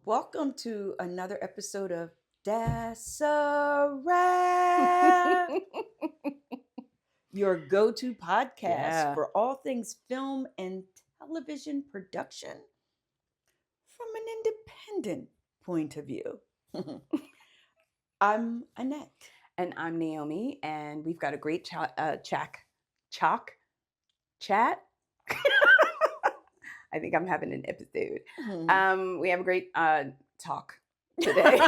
Welcome to another episode of That's a Wrap, your go-to podcast for all things film and television production from an independent point of view. I'm Annette. And I'm Naomi, and we've got a great chat. I think I'm having an episode. We have a great talk today.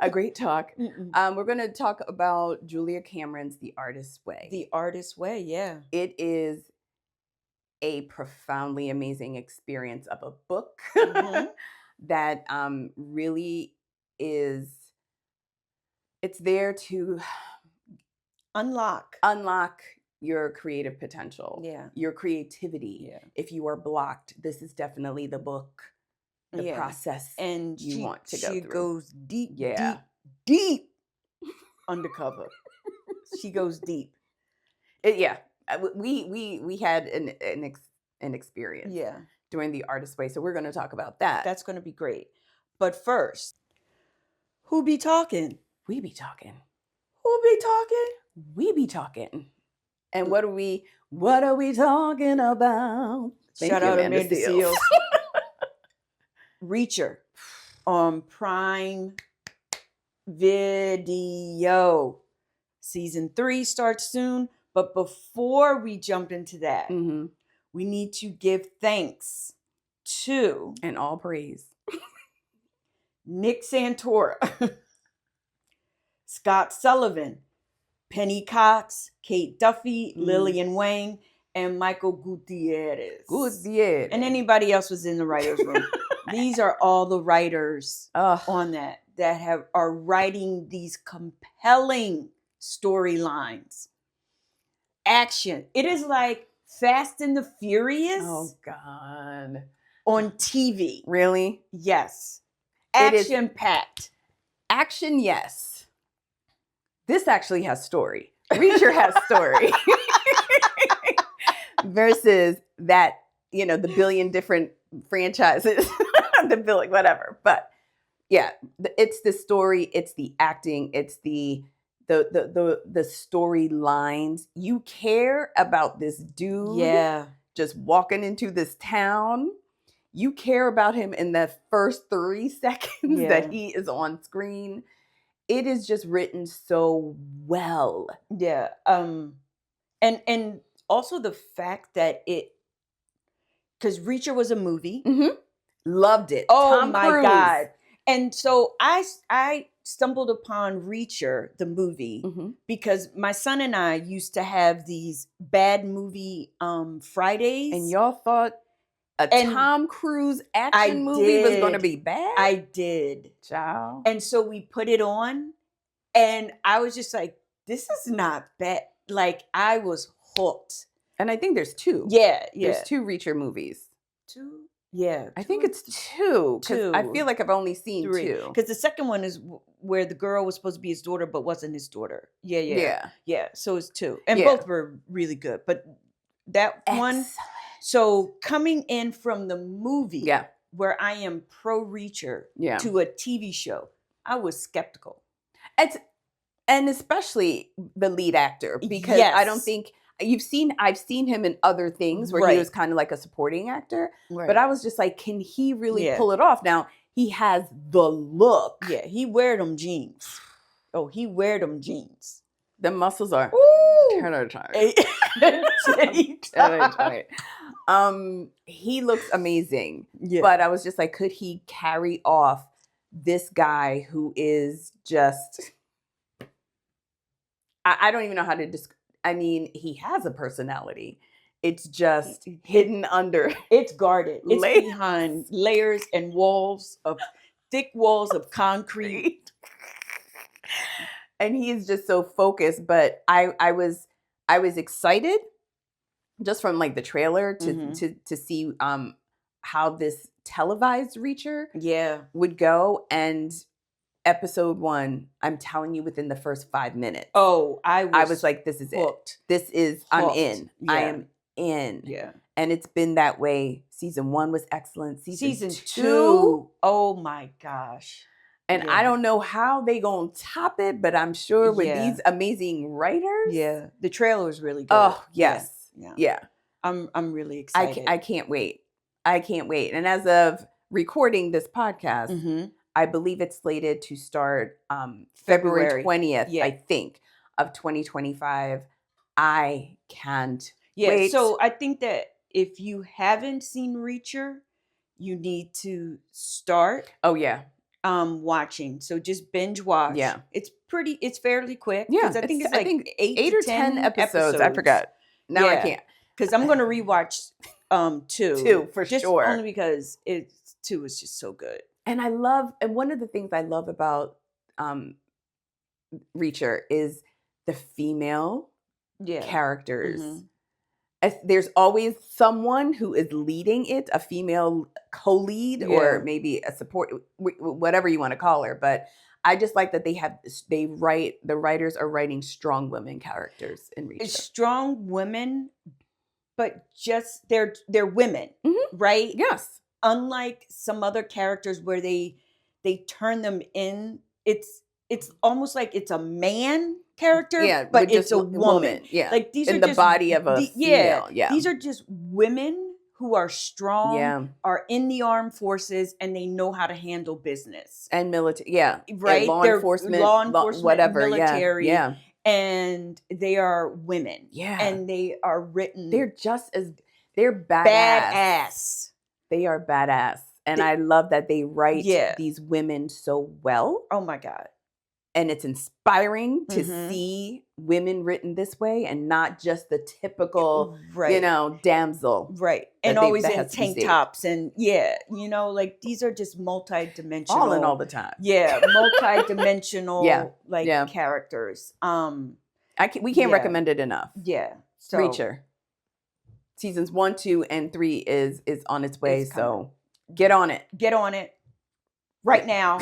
A great talk. We're going to talk about Julia Cameron's The Artist's Way. The Artist's Way, yeah. It is a profoundly amazing experience of a book that really is, it's there to unlock your creative potential, your creativity. Yeah. If you are blocked, this is definitely the book, the process, and you want to go through. She goes deep undercover. She goes deep. We had an experience during The Artist's Way, so we're going to talk about that. That's going to be great. But first, who be talking? We be talking. Who be talking? We be talking. And what are we talking about? Shout out Amanda Seals. Reacher on Prime Video. Season 3 starts soon. But before we jump into that, we need to give thanks to and all praise Nick Santora, Scott Sullivan, Penny Cox, Kate Duffy, Lillian Wang, and Michael Gutierrez. And anybody else was in the writer's room. These are all the writers on that are writing these compelling storylines. Action. It is like Fast and the Furious. Oh, God. On TV. Really? Yes. Action-packed. Action, yes. This actually has story. Reacher has story. Versus that, the billion different franchises. The billion, whatever. But yeah, it's the story, it's the acting, it's the storylines. You care about this dude just walking into this town. You care about him in the first 3 seconds that he is on screen. It is just written so well. Yeah. And also the fact that because Reacher was a movie. Loved it. Oh, Tom my Cruise. God. And so I stumbled upon Reacher, the movie, because my son and I used to have these bad movie Fridays. And y'all thought Tom Cruise action movie was going to be bad? I did. Child. And so we put it on, and I was just like, this is not bad. Like, I was hooked. And I think there's 2. Yeah. There's 2 Reacher movies. 2? Yeah. I think it's 2. 2. I feel like I've only seen 3. 2. Because the second one is where the girl was supposed to be his daughter, but wasn't his daughter. Yeah. So it's 2. And both were really good. But that one. So coming in from the movie where I am pro Reacher to a TV show, I was skeptical. And especially the lead actor, because I don't think I've seen him in other things where he was kind of like a supporting actor, but I was just like, can he really pull it off? Now he has the look. Yeah, he wear them jeans. Oh, he wear them jeans. The muscles are tight. He looks amazing. Yeah. But I was just like, could he carry off this guy who is just, I don't even know how to describe. I mean, he has a personality. It's just hidden under. It's guarded. It's behind layers and thick walls of concrete. And he's just so focused. But I was excited just from like the trailer to see how this televised Reacher would go. And episode 1, I'm telling you, within the first 5 minutes. Oh, I was like, this is hooked. This is, I'm in. Yeah. I am in. Yeah. And it's been that way. Season 1 was excellent. Season 2, oh my gosh. And I don't know how they gonna top it, but I'm sure with these amazing writers. Yeah, the trailer is really good. Oh yes, yeah. I'm really excited. I can't wait. I can't wait. And as of recording this podcast, I believe it's slated to start February 20th, I think, of 2025. I can't wait. So I think that if you haven't seen Reacher, you need to start. Oh yeah. Watching. So just binge watch. Yeah. It's fairly quick. Yeah. I think it's like 8 or 10 episodes. I forgot. Now I can't. Because I'm gonna rewatch 2. 2 for sure. Only because 2 is just so good. And one of the things I love about Reacher is the female characters. There's always someone who is leading it, a female co-lead or maybe a support, whatever you want to call her. But I just like that the writers are writing strong women characters in Reacher. Strong women, but just they're women, right? Yes. Unlike some other characters where they turn them in, it's almost like it's a man character, but it's a woman. Yeah, like these in are the just, body of a female. Yeah, these are just women who are strong, are in the armed forces, and they know how to handle business and military. Yeah, right. Law enforcement, whatever. Military. Yeah, and they are women. Yeah, and they are written. They're badass. They are badass, and I love that they write these women so well. Oh my God. And it's inspiring to see women written this way and not just the typical, damsel. Right. And always in tank tops. And like these are just multi-dimensional. All in all the time. Yeah. Multi-dimensional characters. We can't recommend it enough. Yeah. So, Reacher. Seasons 1, 2, and 3 is on its way. So get on it. Get on it. Right now.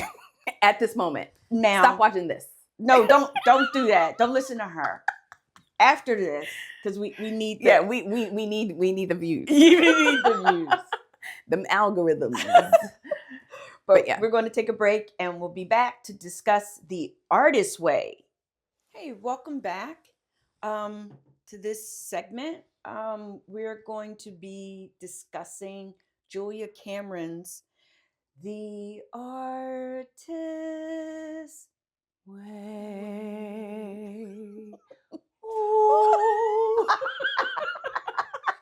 At this moment. Now, stop watching this. No, don't do that. Don't listen to her. After this, because we need we need the views. You need the views. The algorithms. but we're going to take a break and we'll be back to discuss The Artist's Way. Hey, welcome back to this segment. We're going to be discussing Julia Cameron's The Artist's Way.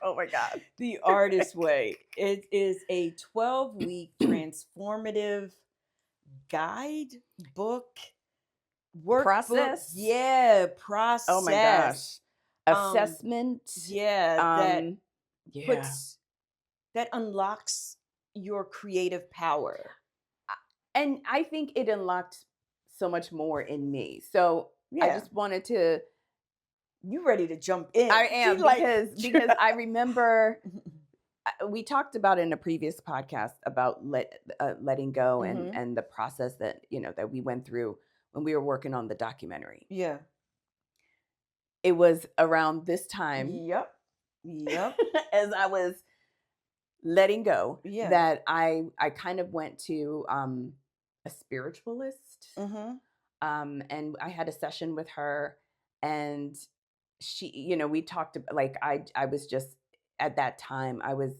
Oh my God. The Artist's Way. It is a 12-week transformative guide book workbook. Process? Yeah, process. Oh my gosh. Assessment. That unlocks your creative power. And I think it unlocked so much more in me. So I just wanted to. You ready to jump in? I am because I remember we talked about in a previous podcast about letting go and the process that that we went through when we were working on the documentary. Yeah. It was around this time. Yep. As I was letting go, that I kind of went to a spiritualist, and I had a session with her, and she, we talked about, like, I was just at that time I was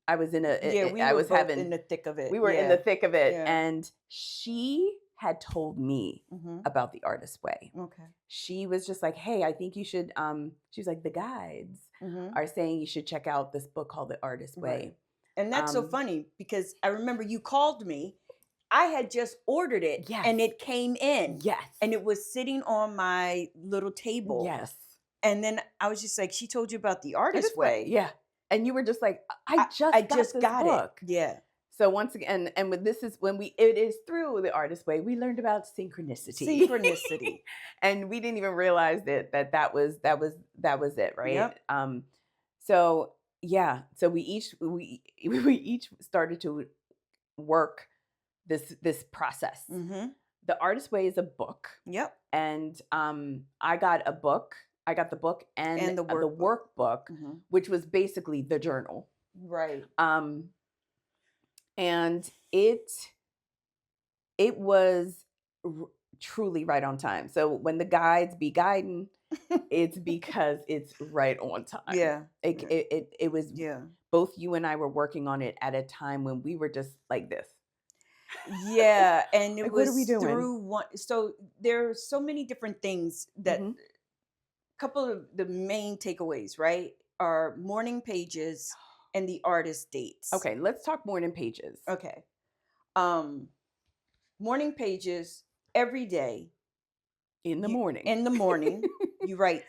in in the thick of it. We were in the thick of it, and she had told me about The Artist's Way. Okay. She was just like, hey, I think you should, she was like, the guides are saying you should check out this book called The Artist's Way. Right. And that's so funny because I remember you called me. I had just ordered it and it came in. Yes. And it was sitting on my little table. Yes. And then I was just like, she told you about The Artist's Way. Yeah. And you were just like, I just got this book. It. Yeah. So once again, and this is when it is through The Artist's Way, we learned about synchronicity. And we didn't even realize that was it, right? Yep. So we each started to work this process. The Artist's Way is a book. Yep. And I got a book I got the book and the workbook, which was basically the journal. Right. And it was truly right on time. So when the guides be guiding, it's because it's right on time. Yeah. It was, both you and I were working on it at a time when we were just like this. Yeah. And it like, was what are we doing? through one. So there are so many different things that a couple of the main takeaways, right, are morning pages and the artist dates. Okay. Let's talk morning pages. Okay. Morning pages every day. In the morning. In the morning, you write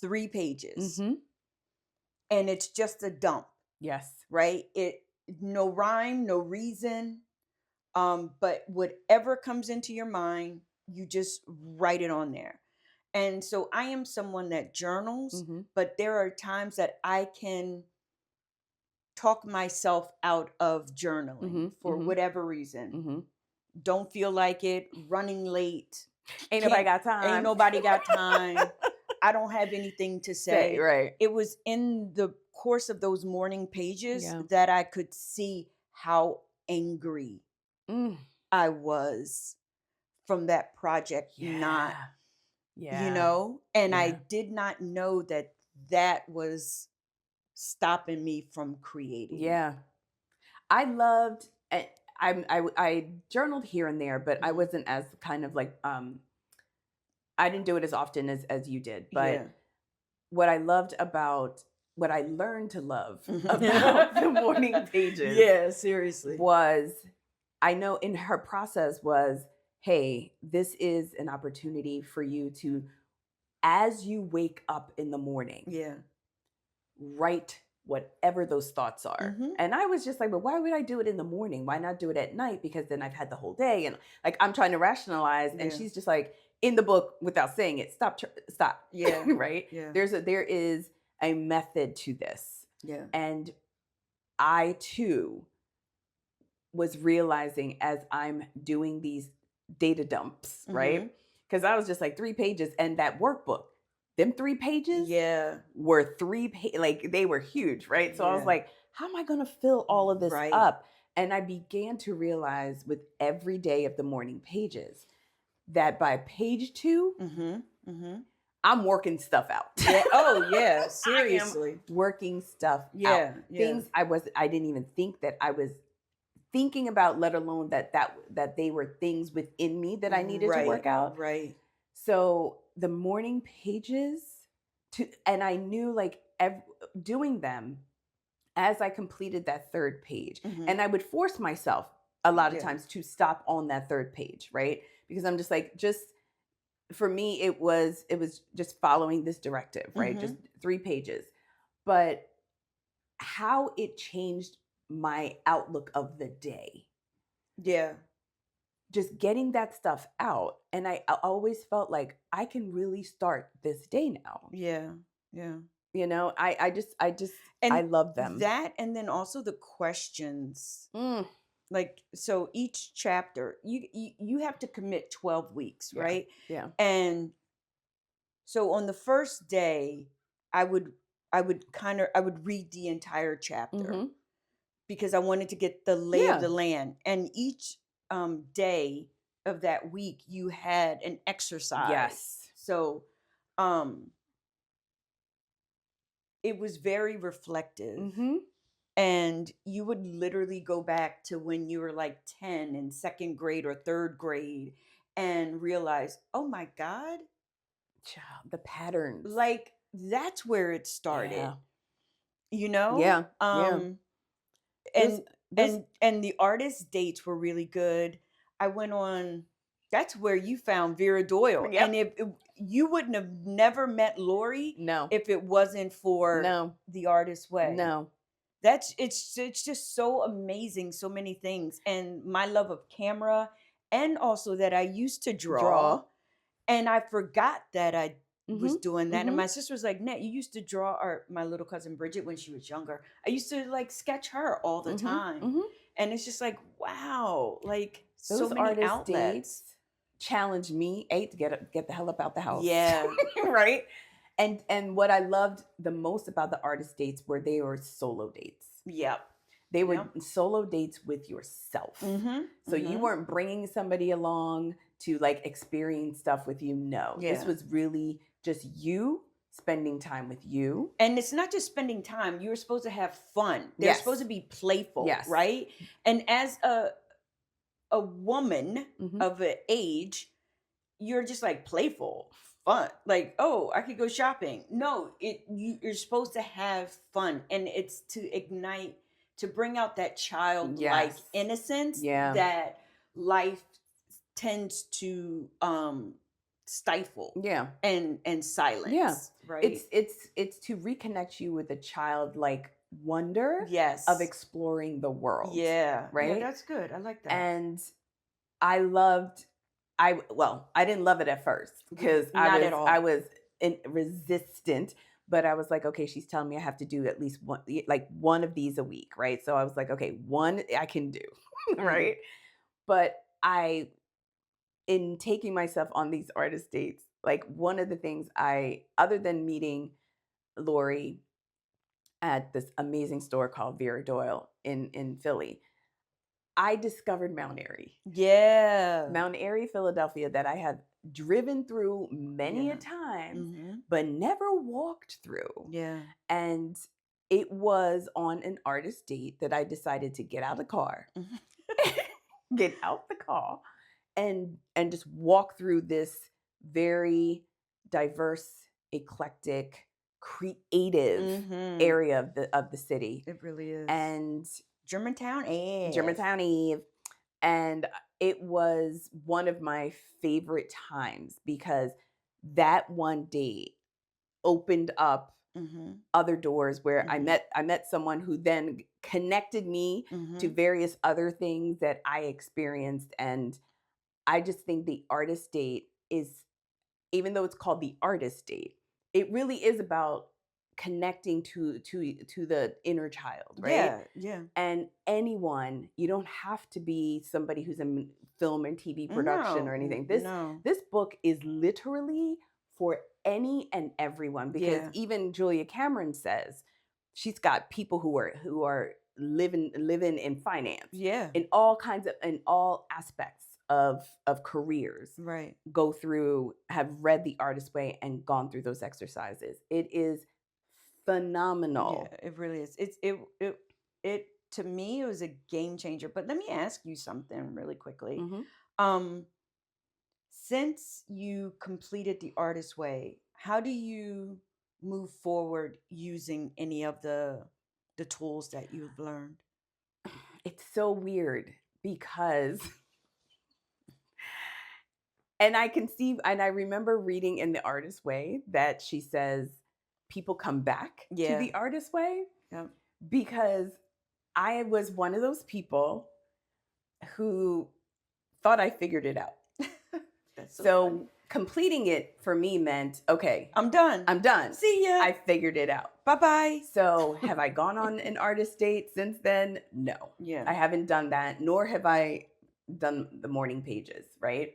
3 pages. And it's just a dump. Yes. Right? No rhyme, no reason. But whatever comes into your mind, you just write it on there. And so I am someone that journals, but there are times that I can talk myself out of journaling for whatever reason. Don't feel like it, running late. Ain't nobody got time. Ain't nobody got time. I don't have anything to say. Right. It was in the course of those morning pages that I could see how angry I was from that project not, you know, and I did not know that was stopping me from creating. Yeah. I loved, I journaled here and there, but I wasn't as kind of like, I didn't do it as often as you did. But what I learned to love about the morning pages. Seriously. Was, I know in her process was, hey, this is an opportunity for you to, as you wake up in the morning, write whatever those thoughts are. And I was just like, but why would I do it in the morning? Why not do it at night? Because then I've had the whole day. And like, I'm trying to rationalize. And she's just like, in the book, without saying it, stop. Yeah. Right? Yeah. There is a method to this. Yeah. And I too was realizing as I'm doing these data dumps, right? Because I was just like 3 pages, and that workbook, them 3 pages were 3 like they were huge, right? So I was like, how am I going to fill all of this up? And I began to realize with every day of the morning pages that by page 2, I'm working stuff out. Yeah. Oh yeah, seriously. I am working stuff out. Things I didn't even think that I was thinking about, let alone that they were things within me that I needed to work out. Right. So the morning pages, and I knew like doing them as I completed that 3rd page, and I would force myself a lot of times to stop on that 3rd page, right? Because I'm just like, for me, it was just following this directive, right? Just 3 pages, but how it changed my outlook of the day. Yeah. Just getting that stuff out. And I always felt like I can really start this day now. Yeah. Yeah. You know, I just, and I love them. That, and then also the questions. Like, so each chapter, you have to commit 12 weeks, right? Yeah. And so on the first day, I would read the entire chapter because I wanted to get the lay of the land. And each day of that week, you had an exercise. Yes. So it was very reflective. And you would literally go back to when you were like 10 in 2nd grade or 3rd grade and realize, oh my God. The patterns. Like, that's where it started. Yeah. You know? Yeah. And the artist dates were really good. I went on, that's where you found Vera Doyle. Yep. And if you wouldn't have never met Lori if it wasn't for The Artist's Way. No. It's just so amazing, so many things. And my love of camera, and also that I used to draw. And I forgot that I was doing that. And my sister was like, Nat, you used to draw my little cousin Bridget when she was younger. I used to like sketch her all the time. And it's just like, wow, like those so many outlets challenged me, to get the hell up out the house. Yeah. Right. And what I loved the most about the artist dates were they were solo dates. Yep. They were solo dates with yourself. Mm-hmm. So you weren't bringing somebody along to like experience stuff with you. No, this was really just you spending time with you. And it's not just spending time. You're supposed to have fun. They're supposed to be playful, right? And as a woman of an age, you're just like playful, fun. Like, oh, I could go shopping. No, you're supposed to have fun, and it's to ignite, to bring out that childlike innocence that life tends to stifle and silence. Right. It's to reconnect you with a childlike wonder of exploring the world. Right. Yeah, that's good. I like that. And I didn't love it at first because I was resistant, but I was like, okay, she's telling me I have to do at least one of these a week, right? So I was like, okay, one I can do, right? But in taking myself on these artist dates, like one of the things other than meeting Lori at this amazing store called Vera Doyle in Philly, I discovered Mount Airy. Yeah. Mount Airy, Philadelphia, that I had driven through many a time, but never walked through. Yeah. And it was on an artist date that I decided to get out of the car, and just walk through this very diverse, eclectic, creative area of the city. It really is. And Germantown Eve. And it was one of my favorite times because that one date opened up other doors where I met someone who then connected me to various other things that I experienced. And I just think the artist date is, even though it's called the artist date, it really is about connecting to the inner child, right? Yeah. And anyone, you don't have to be somebody who's in film and TV production or anything. This book is literally for any and everyone, because even Julia Cameron says she's got people who are living in finance, in all aspects of careers, right? Have read The Artist Way and gone through those exercises. It is phenomenal. Yeah, it really is. It to me, it was a game changer. But let me ask you something really quickly. Since you completed The Artist Way, how do you move forward using any of the tools that you've learned? It's so weird because and I remember reading in The Artist Way that she says people come back to The Artist Way because I was one of those people who thought I figured it out. So completing it for me meant, okay, I'm done. See ya. I figured it out. Bye-bye. So have I gone on an artist date since then? No. Yeah. I haven't done that, nor have I done the morning pages, right?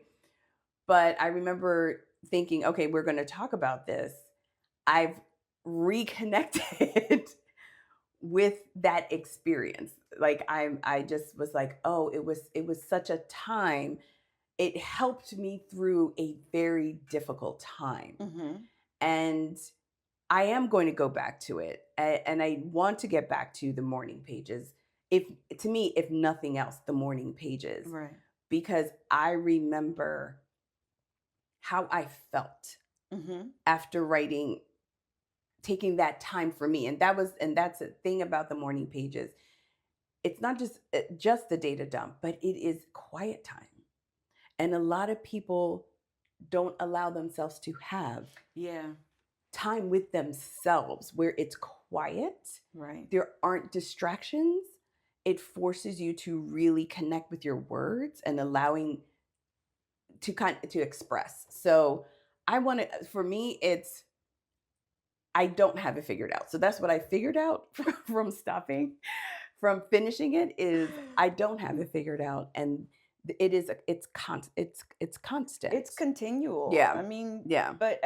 But I remember thinking, okay, we're going to talk about this. I've reconnected with that experience. Like I just was like, oh, it was such a time. It helped me through a very difficult time. And I am going to go back to it. And I want to get back to the morning pages. If nothing else, the morning pages. Right. Because I remember how I felt after writing, taking that time for me. And that's the thing about the morning pages. It's not just the data dump, but it is quiet time. And a lot of people don't allow themselves to have time with themselves where it's quiet. Right. There aren't distractions. It forces you to really connect with your words and allowing to express. So for me, I don't have it figured out. So that's what I figured out from finishing it is I don't have it figured out. And it's constant. It's continual. Yeah. I mean, yeah. But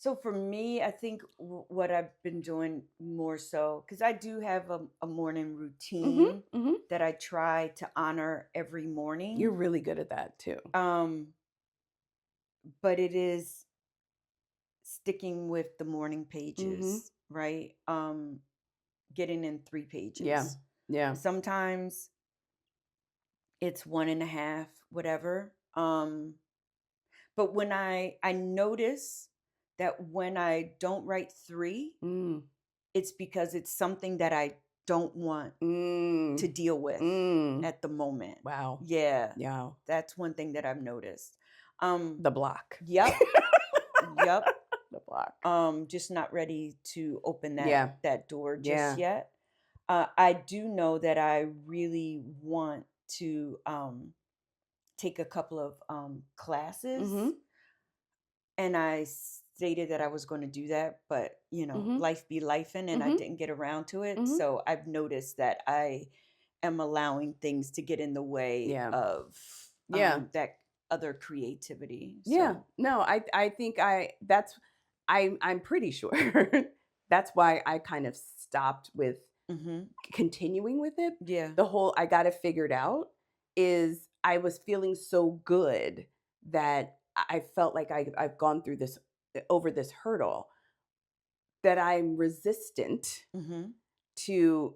So for me, I think what I've been doing more so, because I do have a morning routine that I try to honor every morning. You're really good at that too. But it is sticking with the morning pages, right? Getting in 3 pages. Yeah. Sometimes it's 1.5, whatever. But when I notice that when I don't write 3, it's because it's something that I don't want to deal with at the moment. Wow. Yeah. That's one thing that I've noticed. The block. Yep. Yep. The block. Just not ready to open that door just yet. I do know that I really want to take a couple of classes. And I stated that I was going to do that, but life be lifing, and I didn't get around to it. So I've noticed that I am allowing things to get in the way of that other creativity. So. No, I think I'm pretty sure that's why I kind of stopped with continuing with it. Yeah. The whole I got it figured out is I was feeling so good that I felt like I've gone through this over this hurdle that I'm resistant to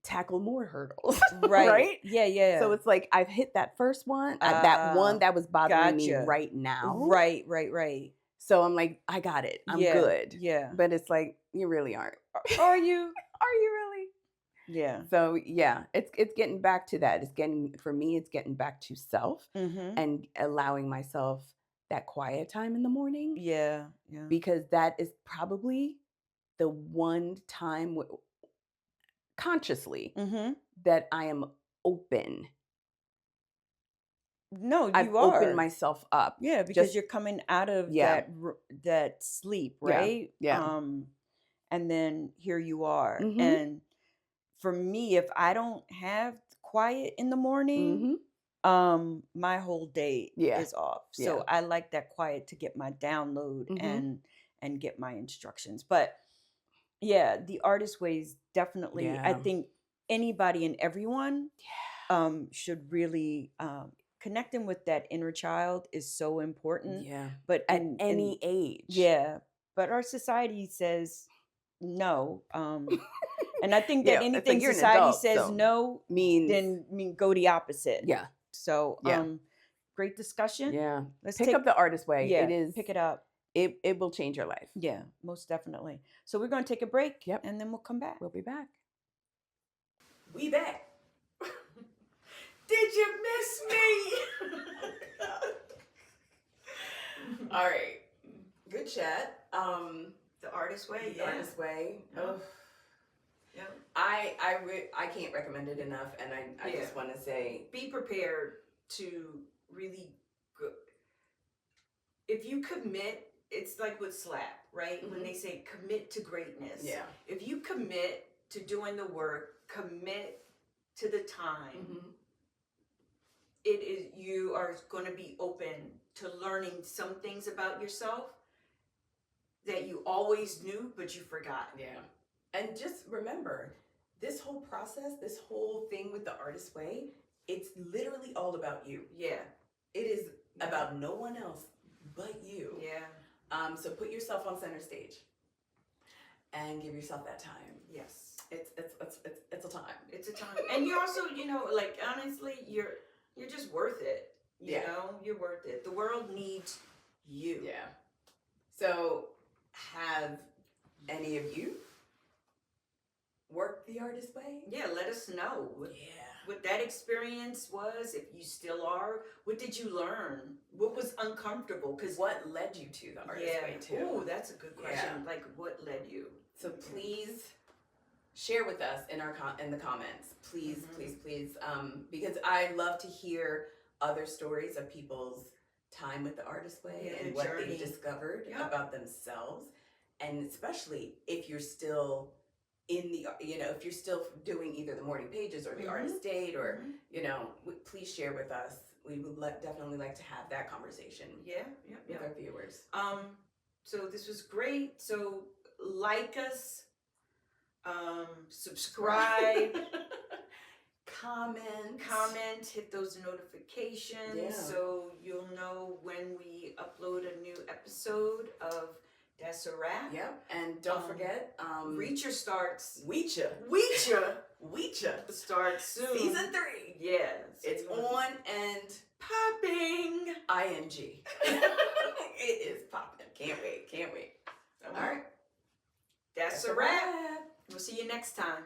tackle more hurdles. Right? Yeah. So it's like I've hit that first one, that one that was bothering me right now. Right. So I'm like, I got it. I'm good. Yeah. But it's like, you really aren't. Are you? Are you really? Yeah. So yeah, it's getting back to that. For me, it's getting back to self and allowing myself that quiet time in the morning. Yeah. Because that is probably the one time consciously that I am open. No, I've opened myself up. Yeah, because you're coming out of that sleep, right? Yeah. And then here you are. And for me, if I don't have quiet in the morning, my whole day is off. So I like that quiet to get my download and get my instructions. But yeah, the artist ways definitely. I think anybody and everyone should really connecting with that inner child is so important. Yeah. But at any age. Yeah. But our society says no. And I think that anything like society adult, says so no means then go the opposite. Yeah. So great discussion. Yeah. Let's pick up the artist way. Yeah, it is pick it up. It will change your life. Yeah, most definitely. So we're going to take a break. Yep. And then we'll come back. We'll be back. We back. Did you miss me? All right. Good chat. The artist way. The artist way. Oh. Yeah. I can't recommend it enough, and I just want to say, be prepared to really go. If you commit, it's like with SLAP, right? When they say commit to greatness. Yeah. If you commit to doing the work, commit to the time, you are going to be open to learning some things about yourself that you always knew, but you forgot. Yeah. And just remember, this whole process, this whole thing with the artist way, it's literally all about you. Yeah. It is about no one else but you. Yeah. So put yourself on center stage and give yourself that time. Yes. It's a time. It's a time. And you also, like, honestly, you're just worth it. You know, you're worth it. The world needs you. Yeah. So have any of you worked the artist way? Yeah, let us know what that experience was, if you still are. What did you learn? What was uncomfortable? Because what led you to the artist way too? Oh, that's a good question. Yeah. Like, what led you? So please share with us in the comments. Please, please, because I love to hear other stories of people's time with the artist way and what they discovered about themselves, and especially if you're still in the, if you're still doing either the morning pages or the artist date, or please share with us. We would definitely like to have that conversation. Yeah. With our viewers. So this was great. So like us, subscribe, comment, hit those notifications so you'll know when we upload a new episode of That's a Wrap. Yep. And don't forget, Reacher starts. Weecha starts soon. Season 3. Yeah. It's on and popping. ing. It is popping. Can't wait. All right. That's a wrap. We'll see you next time.